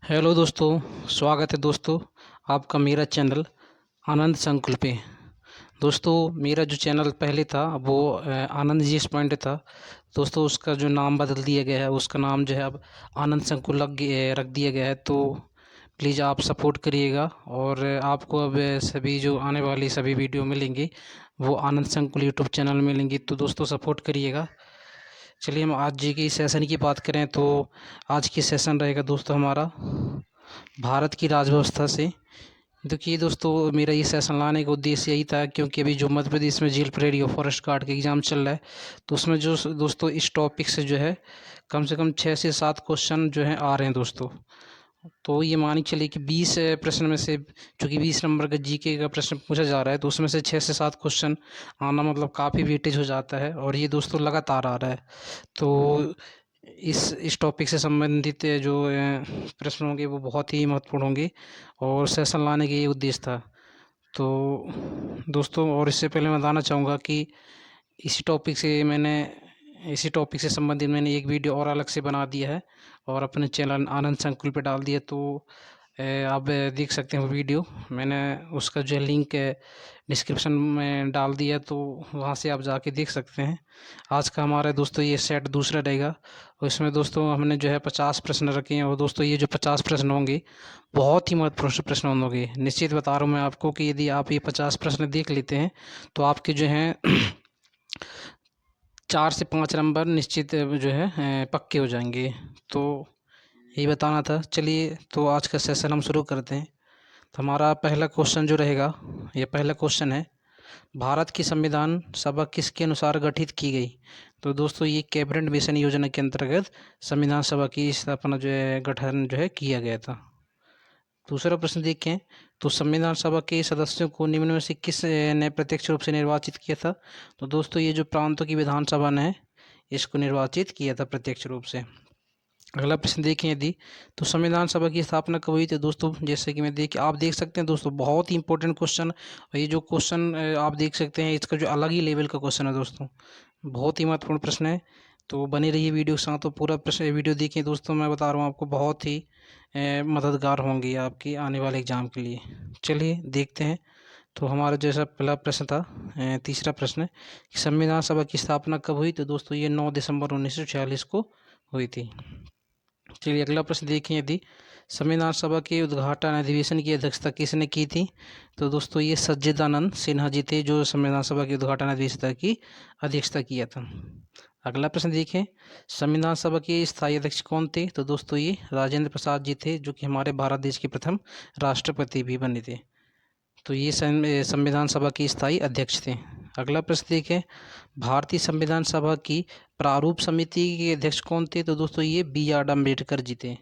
Hello दोस्तों। स्वागत है दोस्तों आपका मेरा चैनल आनंद संकुल पे। दोस्तों मेरा जो चैनल पहले था वो आनंद जी पॉइंट था। दोस्तों उसका जो नाम बदल दिया गया है, उसका नाम जो है अब आनंद संकुल रख दिया गया है। तो प्लीज़ आप सपोर्ट करिएगा और आपको अब सभी जो आने वाली सभी वीडियो मिलेंगी वो आनंद संकुल यूट्यूब चैनल में मिलेंगी। तो दोस्तों सपोर्ट करिएगा। चलिए हम आज जी की सेशन की बात करें तो आज की सेशन रहेगा दोस्तों हमारा भारत की राजव्यवस्था से। देखिए दोस्तों, मेरा ये सेशन लाने का उद्देश्य यही था क्योंकि अभी जो मध्य प्रदेश में जेल परेड और फॉरेस्ट गार्ड का एग्ज़ाम चल रहा है, तो उसमें जो दोस्तों इस टॉपिक से जो है कम से कम 6 से 7 क्वेश्चन जो हैं आ रहे हैं दोस्तों। तो ये मान के चलिए कि 20 प्रश्न में से, चूँकि 20 नंबर का जीके का प्रश्न पूछा जा रहा है, तो उसमें से 6 से 7 क्वेश्चन आना मतलब काफ़ी वेटेज हो जाता है और ये दोस्तों लगातार आ रहा है। तो इस टॉपिक से संबंधित जो प्रश्न होंगे वो बहुत ही महत्वपूर्ण होंगे और सेशन लाने का ये उद्देश्य था। तो दोस्तों, और इससे पहले मैं बताना चाहूँगा कि इसी टॉपिक से संबंधित मैंने एक वीडियो और अलग से बना दिया है और अपने चैनल आनंद संकुल पे डाल दिया। तो आप देख सकते हैं वो वीडियो। मैंने उसका जो लिंक डिस्क्रिप्शन में डाल दिया, तो वहाँ से आप जाके देख सकते हैं। आज का हमारा दोस्तों ये सेट दूसरा रहेगा और इसमें दोस्तों हमने जो है 50 प्रश्न रखे हैं। और दोस्तों ये जो 50 प्रश्न होंगे बहुत ही महत्वपूर्ण प्रश्न होंगे। निश्चित बता रहा हूँ मैं आपको कि यदि आप ये 50 प्रश्न देख लेते हैं तो आपके जो हैं 4 से 5 नंबर निश्चित जो है पक्के हो जाएंगे। तो यही बताना था। चलिए तो आज का सेशन हम शुरू करते हैं। तो हमारा पहला क्वेश्चन जो रहेगा, ये पहला क्वेश्चन है, भारत की संविधान सभा किसके अनुसार गठित की गई? तो दोस्तों ये कैबिनेट मिशन योजना के अंतर्गत संविधान सभा की स्थापना जो है, गठन जो है किया गया था। दूसरा प्रश्न देखें तो संविधान सभा के सदस्यों को निम्न में से किस ने प्रत्यक्ष रूप से निर्वाचित किया था? तो दोस्तों ये जो प्रांतों की विधानसभा ने इसको निर्वाचित किया था प्रत्यक्ष रूप से। अगला प्रश्न देखें यदि, तो संविधान सभा की स्थापना कब हुई थी? दोस्तों जैसे कि आप देख सकते हैं दोस्तों, बहुत ही इंपॉर्टेंट क्वेश्चन। और ये जो क्वेश्चन आप देख सकते हैं, इसका जो अलग ही लेवल का क्वेश्चन है दोस्तों, बहुत ही महत्वपूर्ण प्रश्न है। तो बने रहिए वीडियो के साथ, तो पूरा प्रश्न वीडियो देखिए दोस्तों। मैं बता रहा हूँ आपको, बहुत ही मददगार होंगी आपकी आने वाले एग्ज़ाम के लिए। चलिए देखते हैं। तो हमारा जैसा पहला प्रश्न था, तीसरा प्रश्न कि संविधान सभा की स्थापना कब हुई? तो दोस्तों ये 9 दिसंबर 1946 को हुई थी। चलिए अगला प्रश्न देखें यदि, संविधान सभा के उद्घाटन अधिवेशन की अध्यक्षता किसने की थी? तो दोस्तों ये सज्जिदानंद सिन्हा जी थे जो संविधान सभा के उद्घाटन अधिवेशन की अध्यक्षता किया था। अगला प्रश्न देखें, संविधान सभा के स्थायी अध्यक्ष कौन थे? तो दोस्तों ये राजेंद्र प्रसाद जी थे जो कि हमारे भारत देश के प्रथम राष्ट्रपति भी बने थे। तो ये संविधान सभा के स्थायी अध्यक्ष थे। अगला प्रश्न देखें, भारतीय संविधान सभा की प्रारूप समिति के अध्यक्ष कौन थे? तो दोस्तों ये B.R. अम्बेडकर जी थे।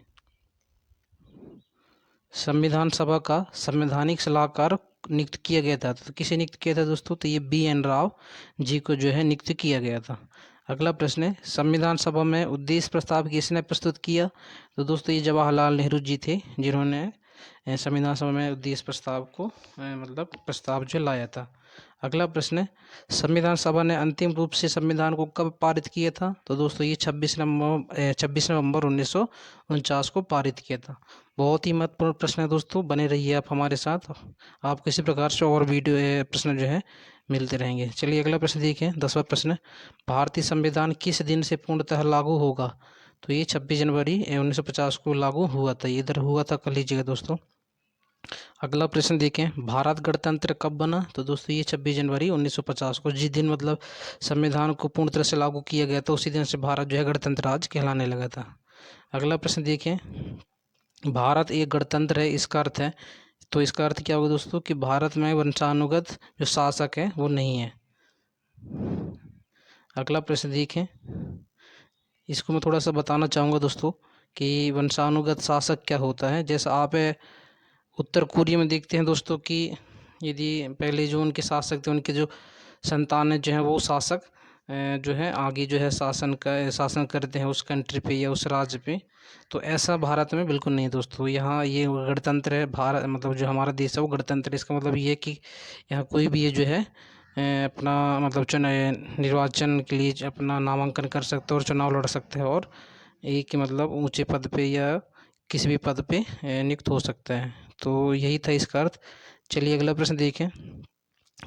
संविधान सभा का संवैधानिक सलाहकार नियुक्त किया गया था, तो किसे नियुक्त किया था दोस्तों? तो ये B.N. राव जी को जो है नियुक्त किया गया था। अगला प्रश्न है, संविधान सभा में उद्देश्य प्रस्ताव किसने प्रस्तुत किया? तो दोस्तों ये जवाहरलाल नेहरू जी थे जिन्होंने संविधान सभा में उद्देश्य प्रस्ताव को मतलब प्रस्ताव जो लाया था। अगला प्रश्न है, संविधान सभा ने अंतिम रूप से संविधान को कब पारित किया था? तो दोस्तों ये 26 नवंबर 1949 को पारित किया था। बहुत ही महत्वपूर्ण प्रश्न है दोस्तों, बने रहिए आप हमारे साथ। आपको इसी प्रकार से और वीडियो प्रश्न जो है मिलते रहेंगे। चलिए अगला प्रश्न देखिए, 10वां प्रश्न, भारतीय संविधान किस दिन से पूर्णतः लागू होगा? तो ये 26 जनवरी 1950 को लागू हुआ था। ये इधर हुआ था, कर लीजिएगा दोस्तों। अगला प्रश्न देखें, भारत गणतंत्र कब बना? तो दोस्तों ये 26 जनवरी 1950 को, जिस दिन मतलब संविधान को पूर्ण तरह से लागू किया गया था उसी दिन से भारत जो है गणतंत्र राज्य कहलाने लगा था। अगला प्रश्न देखें, भारत एक गणतंत्र है, इसका अर्थ है, तो इसका अर्थ क्या होगा दोस्तों कि भारत में वंशानुगत जो शासक है वो नहीं है। अगला प्रश्न देखें, इसको मैं थोड़ा सा बताना चाहूँगा दोस्तों कि वंशानुगत शासक क्या होता है। जैसा आप उत्तर कोरिया में देखते हैं दोस्तों कि यदि पहले जो उनके शासक थे उनके जो संतान जो हैं वो शासक जो है आगे जो है शासन करते हैं उस कंट्री पे या उस राज्य पे। तो ऐसा भारत में बिल्कुल नहीं दोस्तों। यहाँ ये गणतंत्र है, भारत मतलब जो हमारा देश है वो गणतंत्र है। इसका मतलब ये है कि यहाँ कोई भी ये जो है अपना मतलब निर्वाचन के लिए अपना नामांकन कर सकते हैं और चुनाव लड़ सकते हैं और एक मतलब ऊंचे पद पे या किसी भी पद पे नियुक्त हो सकता है। तो यही था इसका अर्थ। चलिए अगला प्रश्न देखें।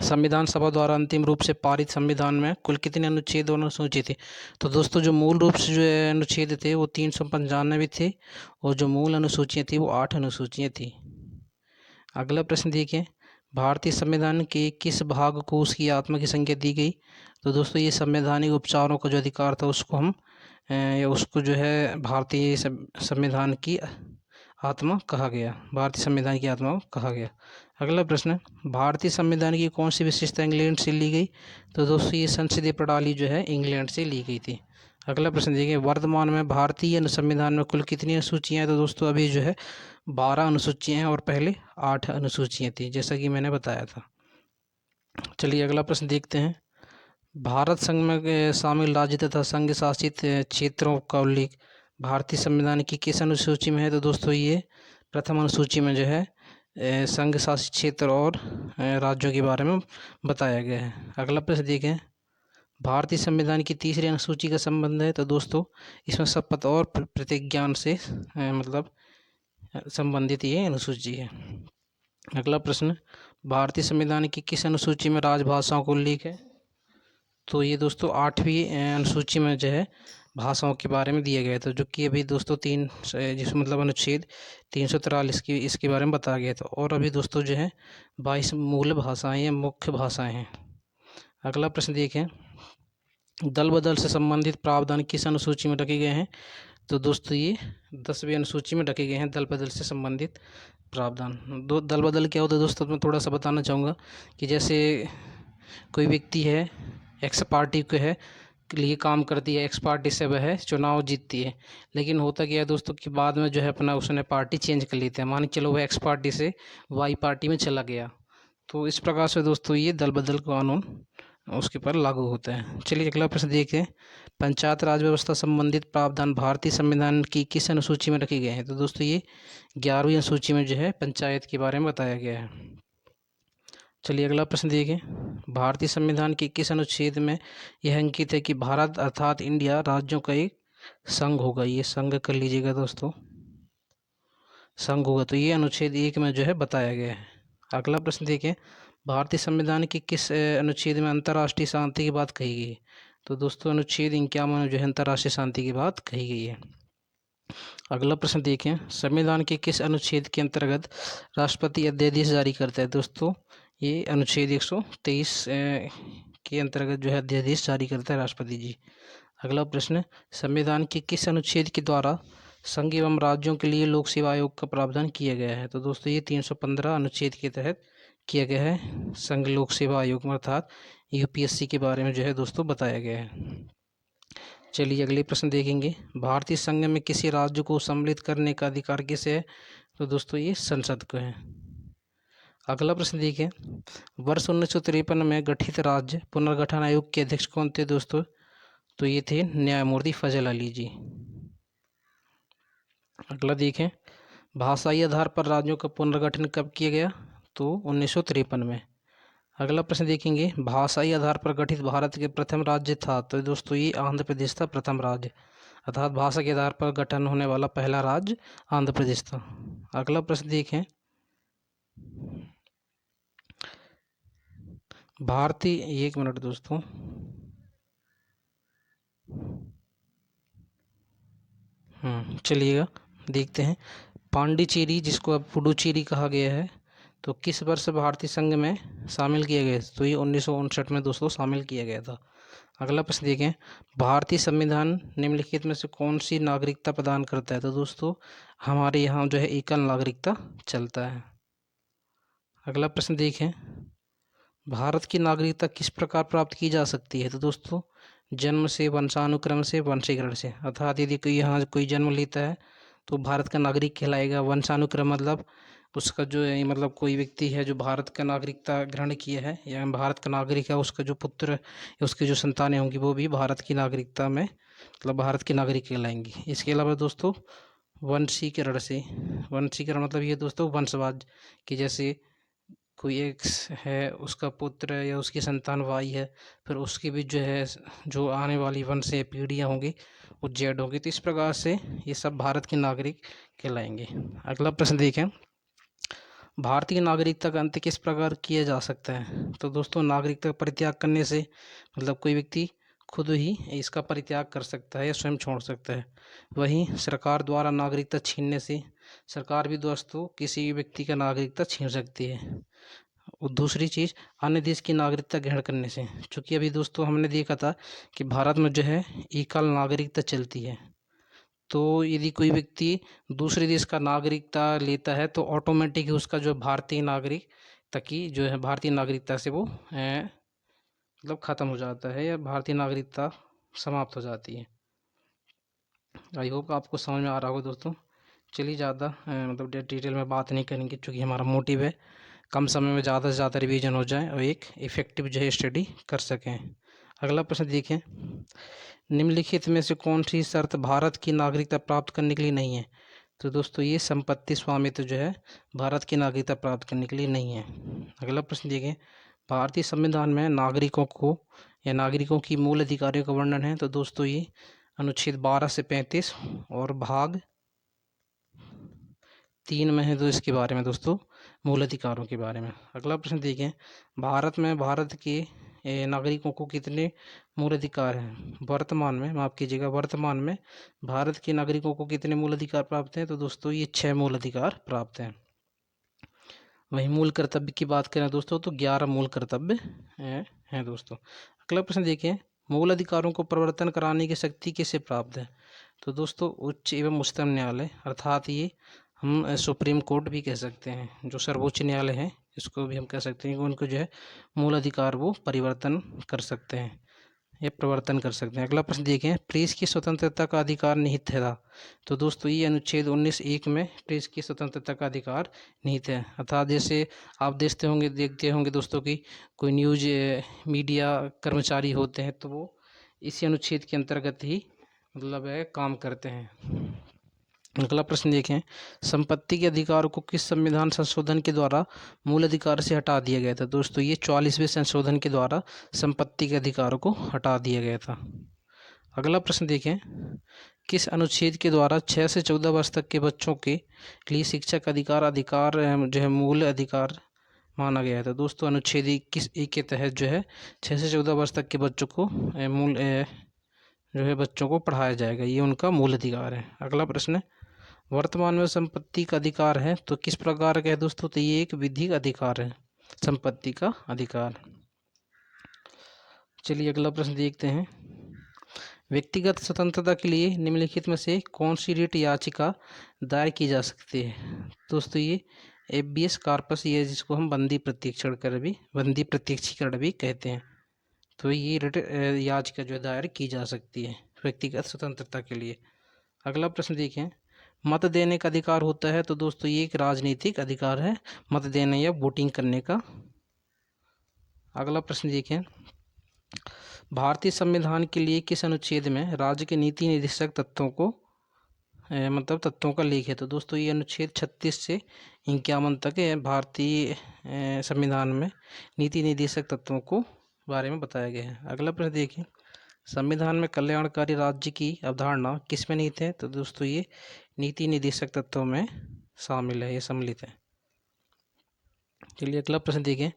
संविधान सभा द्वारा अंतिम रूप से पारित संविधान में कुल कितने अनुच्छेद और अनुसूची थे? तो दोस्तों जो मूल रूप से जो अनुच्छेद थे वो 395 थे, और जो मूल अनुसूचियाँ थी वो 8 अनुसूचियाँ थी। अगला प्रश्न देखिए। भारतीय संविधान के किस भाग को उसकी आत्मा की संज्ञा दी गई? तो दोस्तों ये संवैधानिक उपचारों का जो अधिकार था उसको हम उसको जो है भारतीय संविधान की आत्मा कहा गया, भारतीय संविधान की आत्मा कहा गया। अगला प्रश्न, भारतीय संविधान की कौन सी विशेषता इंग्लैंड से ली गई? तो दोस्तों ये संसदीय प्रणाली जो है इंग्लैंड से ली गई थी। अगला प्रश्न देखिए, वर्तमान में भारतीय संविधान में कुल कितनी अनुसूचियाँ हैं? तो दोस्तों अभी जो है 12 अनुसूचियाँ हैं और पहले 8 अनुसूचियाँ थी, जैसा कि मैंने बताया था। चलिए अगला प्रश्न देखते हैं। भारत संघ में शामिल राज्य तथा संघ शासित क्षेत्रों का उल्लेख भारतीय संविधान की किस अनुसूची में है? तो दोस्तों ये प्रथम अनुसूची में जो है संघ शासित क्षेत्र और राज्यों के बारे में बताया गया है। अगला प्रश्न देखें। भारतीय संविधान की तीसरी अनुसूची का संबंध है? तो दोस्तों इसमें शपथ और प्रतिज्ञान से मतलब संबंधित ये अनुसूची है। अगला प्रश्न, भारतीय संविधान की किस अनुसूची में राजभाषाओं का उल्लेख है? तो ये दोस्तों 8वीं अनुसूची में जो है भाषाओं के बारे में दिया गया था, जो कि अभी दोस्तों जिस मतलब अनुच्छेद 343 की इसके बारे में बताया गया था। और अभी दोस्तों जो है 22 मूल भाषाएं या मुख्य भाषाएं हैं। अगला प्रश्न देखें। दल बदल से संबंधित प्रावधान किस अनुसूची में रखे गए हैं? तो दोस्तों ये 10वीं अनुसूची में रखे गए हैं दल बदल से संबंधित प्रावधान। दल बदल क्या होता है दोस्तों, मैं थोड़ा सा बताना चाहूँगा कि जैसे कोई व्यक्ति है, एक्स पार्टी के लिए काम करती है, एक्स पार्टी से वह चुनाव जीतती है, लेकिन होता क्या है दोस्तों कि बाद में जो है अपना उसने पार्टी चेंज कर लेते हैं। मान के चलो वह एक्स पार्टी से वाई पार्टी में चला गया। तो इस प्रकार से दोस्तों ये दल बदल कानून उसके पर लागू होता है। चलिए अगला प्रश्न देखें। पंचायत राज व्यवस्था संबंधित प्रावधान भारतीय संविधान की किस अनुसूची में रखे गए हैं? तो दोस्तों ये 11वीं अनुसूची में जो है पंचायत के बारे में बताया गया है। चलिए अगला प्रश्न देखें। भारतीय संविधान के किस अनुच्छेद में यह अंकित है कि भारत अर्थात इंडिया राज्यों का एक संघ होगा? ये संघ कर लीजिएगा दोस्तों, संघ होगा। तो ये अनुच्छेद 1 में जो है बताया गया है। अगला प्रश्न देखें। भारतीय संविधान के किस अनुच्छेद में अंतर्राष्ट्रीय शांति की बात कही गई है? तो दोस्तों अनुच्छेद 51 में जो है अंतर्राष्ट्रीय शांति की बात कही गई है। अगला प्रश्न देखें। संविधान के किस अनुच्छेद के अंतर्गत राष्ट्रपति अध्यादेश जारी करता है? दोस्तों ये अनुच्छेद 123 के अंतर्गत जो है अध्यादेश जारी करता है राष्ट्रपति जी। अगला प्रश्न, संविधान के किस अनुच्छेद के द्वारा संघ एवं राज्यों के लिए लोक सेवा आयोग का प्रावधान किया गया है? तो दोस्तों ये 315 अनुच्छेद के तहत किया गया है। संघ लोक सेवा आयोग अर्थात यूपीएससी के बारे में जो है दोस्तों बताया गया है। चलिए अगले प्रश्न देखेंगे। भारतीय संघ में किसी राज्य को सम्मिलित करने का अधिकार किसे है? तो दोस्तों ये संसद को है। अगला प्रश्न देखिए। वर्ष 1953 में गठित राज्य पुनर्गठन आयोग के अध्यक्ष कौन थे दोस्तों? तो ये थे न्यायमूर्ति फजल अली जी। अगला देखें। भाषाई आधार पर राज्यों का पुनर्गठन कब किया गया? तो 1953 में। अगला प्रश्न देखेंगे। भाषाई आधार पर गठित भारत के प्रथम राज्य था? तो दोस्तों ये आंध्र प्रदेश था प्रथम राज्य, अर्थात भाषा के आधार पर गठन होने वाला पहला राज्य आंध्र प्रदेश था। अगला प्रश्न देखें। भारतीय, एक मिनट दोस्तों, चलिएगा देखते हैं। पांडिचेरी, जिसको अब पुडुचेरी कहा गया है, तो किस वर्ष भारतीय संघ में शामिल किया गया? तो ये 1959 में दोस्तों शामिल किया गया था। अगला प्रश्न देखें। भारतीय संविधान निम्नलिखित में से कौन सी नागरिकता प्रदान करता है? तो दोस्तों हमारे यहाँ जो है एकल नागरिकता चलता है। अगला प्रश्न देखें। भारत की नागरिकता किस प्रकार प्राप्त की जा सकती है? तो दोस्तों जन्म से, वंशानुक्रम से, वंशीकरण से, अर्थात यदि कोई यहाँ कोई जन्म लेता है तो भारत का नागरिक कहलाएगा। वंशानुक्रम मतलब उसका जो है मतलब कोई व्यक्ति है जो भारत का नागरिकता ग्रहण किया है या भारत का नागरिक है, उसका जो पुत्र या उसके जो संतानें होंगी वो भी भारत की नागरिकता में मतलब भारत के नागरिक कहलाएंगी। इसके अलावा दोस्तों वंशीकरण से, वंशीकरण मतलब ये दोस्तों वंशवाद कि जैसे कोई एक्स है, उसका पुत्र या उसकी संतान वाई है, फिर उसकी भी जो है जो आने वाली वंश या पीढ़ियाँ होंगी वो जेड होगी। तो इस प्रकार से ये सब भारत के नागरिक कहलाएंगे। अगला प्रश्न देखें, भारतीय नागरिकता का अंत किस प्रकार किया जा सकता है? तो दोस्तों, नागरिकता का परित्याग करने से मतलब कोई व्यक्ति खुद ही इसका परित्याग कर सकता है या स्वयं छोड़ सकता है। वहीं सरकार द्वारा नागरिकता छीनने से सरकार भी दोस्तों किसी भी व्यक्ति का नागरिकता छीन सकती है। और दूसरी चीज़, अन्य देश की नागरिकता ग्रहण करने से, चूँकि अभी दोस्तों हमने देखा था कि भारत में जो है एकल नागरिकता चलती है। तो यदि कोई व्यक्ति दूसरे देश का नागरिकता लेता है तो ऑटोमेटिक ही उसका जो भारतीय नागरिकता की जो है भारतीय नागरिकता से वो मतलब ख़त्म हो जाता है या भारतीय नागरिकता समाप्त हो जाती है। आई होप आपको समझ में आ रहा होगा दोस्तों। चलिए ज़्यादा मतलब डिटेल में बात नहीं करेंगे, क्योंकि हमारा मोटिव है कम समय में ज़्यादा से ज़्यादा रिवीजन हो जाए और एक इफ़ेक्टिव जो है स्टडी कर सकें। अगला प्रश्न देखें, निम्नलिखित में से कौन सी शर्त भारत की नागरिकता प्राप्त करने के लिए नहीं है? तो दोस्तों, ये संपत्ति स्वामित्व जो है भारत की नागरिकता प्राप्त करने के लिए नहीं है। अगला प्रश्न देखें, भारतीय संविधान में नागरिकों को या नागरिकों की मूल अधिकारों का वर्णन है? तो दोस्तों, ये अनुच्छेद 12 से 35 और भाग 3 में है। तो इसके बारे में दोस्तों, मूल अधिकारों के बारे में। अगला प्रश्न देखें, भारत में भारत के नागरिकों को कितने मूल अधिकार हैं? वर्तमान में, माफ़ कीजिएगा, वर्तमान में भारत के नागरिकों को कितने मूल अधिकार प्राप्त हैं? तो दोस्तों, ये 6 मूल अधिकार प्राप्त हैं। वहीं मूल कर्तव्य की बात करें दोस्तों तो 11 मूल कर्तव्य हैं दोस्तों। अगला प्रश्न देखें, मूल अधिकारों को परिवर्तन कराने की शक्ति किसे प्राप्त है? तो दोस्तों, उच्च एवं उच्चतम न्यायालय, अर्थात ये हम सुप्रीम कोर्ट भी कह सकते हैं, जो सर्वोच्च न्यायालय है इसको भी हम कह सकते हैं कि उनको जो है मूल अधिकार वो परिवर्तन कर सकते हैं या प्रवर्तन कर सकते हैं। अगला प्रश्न देखें, प्रेस की स्वतंत्रता का अधिकार निहित है था? तो दोस्तों, ये अनुच्छेद 19(1) में प्रेस की स्वतंत्रता का अधिकार निहित है। अर्थात जैसे आप देखते होंगे दोस्तों कि कोई न्यूज मीडिया कर्मचारी होते हैं तो वो इसी अनुच्छेद के अंतर्गत ही मतलब काम करते हैं। अगला प्रश्न देखें, संपत्ति के अधिकार को किस संविधान संशोधन के द्वारा मूल अधिकार से हटा दिया गया था? दोस्तों, ये 44वें संशोधन के द्वारा संपत्ति के अधिकारों को हटा दिया गया था। अगला प्रश्न देखें, किस अनुच्छेद के द्वारा 6 से 14 वर्ष तक के बच्चों के लिए शिक्षा का अधिकार जो है मूल अधिकार माना गया था? दोस्तों, अनुच्छेद 21(1) के तहत जो है 6 से 14 वर्ष तक के बच्चों को मूल जो है बच्चों को पढ़ाया जाएगा, ये उनका मूल अधिकार है। अगला प्रश्न, वर्तमान में संपत्ति का अधिकार है तो किस प्रकार का है दोस्तों? तो ये एक विधिक अधिकार है, संपत्ति का अधिकार। चलिए अगला प्रश्न देखते हैं, व्यक्तिगत स्वतंत्रता के लिए निम्नलिखित में से कौन सी रिट याचिका दायर की जा सकती है? दोस्तों, ये एबियस कार्पस, ये जिसको हम बंदी प्रत्यक्षीकरण भी कहते हैं, तो ये रिट याचिका जो दायर की जा सकती है व्यक्तिगत स्वतंत्रता के लिए। अगला प्रश्न देखें, मत देने का अधिकार होता है? तो दोस्तों, ये एक राजनीतिक अधिकार है, मत देने या वोटिंग करने का। अगला प्रश्न देखें, भारतीय संविधान के लिए किस अनुच्छेद में राज्य के नीति निर्देशक तत्वों को मतलब तत्वों का लेख है? तो दोस्तों, ये अनुच्छेद 36 से 51 तक भारतीय संविधान में नीति निर्देशक तत्वों को बारे में बताया गया है। अगला प्रश्न देखिए, संविधान में कल्याणकारी राज्य की अवधारणा किस में निहित है? तो दोस्तों, ये नीति निर्देशक तत्वों में शामिल है, ये सम्मिलित है। चलिए अगला प्रश्न देखें,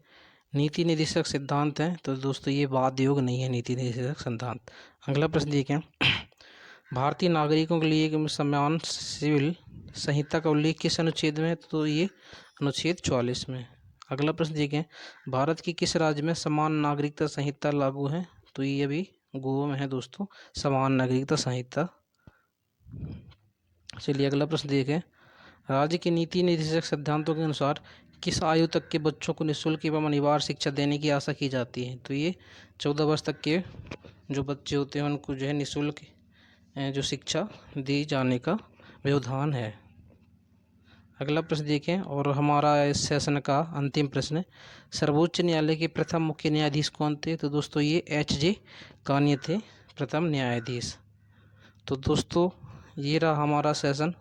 नीति निर्देशक सिद्धांत है? तो दोस्तों, ये वाद योग नहीं है नीति निर्देशक सिद्धांत। अगला प्रश्न देखें, भारतीय नागरिकों के लिए एक समान सिविल संहिता का उल्लेख किस अनुच्छेद में है? तो ये अनुच्छेद 44 में। अगला प्रश्न देखें, भारत की किस राज्य में समान नागरिकता संहिता लागू है? तो ये अभी गोवा में है दोस्तों, समान नागरिकता संहिता। चलिए अगला प्रश्न देखें, राज्य के नीति निर्देशक सिद्धांतों के अनुसार किस आयु तक के बच्चों को निःशुल्क एवं अनिवार्य शिक्षा देने की आशा की जाती है? तो ये 14 वर्ष तक के जो बच्चे होते हैं उनको जो है निःशुल्क जो शिक्षा दी जाने का व्यवधान है। अगला प्रश्न देखें, और हमारा इस सेशन का अंतिम प्रश्न, सर्वोच्च न्यायालय के प्रथम मुख्य न्यायाधीश कौन थे? तो दोस्तों, ये एच.जे. कानिय थे प्रथम न्यायाधीश। तो दोस्तों, ये रहा हमारा सेशन।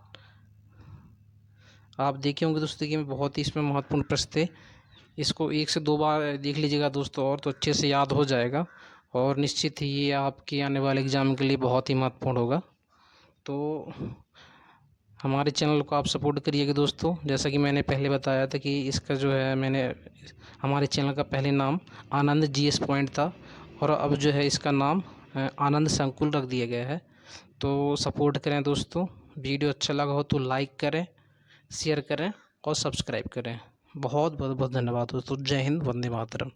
आप देखे होंगे दोस्तों कि बहुत ही इसमें महत्वपूर्ण प्रश्न थे, इसको 1 से 2 बार देख लीजिएगा दोस्तों और तो अच्छे से याद हो जाएगा और निश्चित ही ये आपके आने वाले एग्ज़ाम के लिए बहुत ही महत्वपूर्ण होगा। तो हमारे चैनल को आप सपोर्ट करिएगा दोस्तों। जैसा कि मैंने पहले बताया था कि इसका जो है मैंने हमारे चैनल का पहले नाम आनंद जीएस पॉइंट था और अब जो है इसका नाम आनंद संकुल रख दिया गया है। तो सपोर्ट करें दोस्तों। वीडियो अच्छा लगा हो तो लाइक करें, शेयर करें और सब्सक्राइब करें। बहुत बहुत बहुत धन्यवाद दोस्तों। जय हिंद, वंदे मातरम।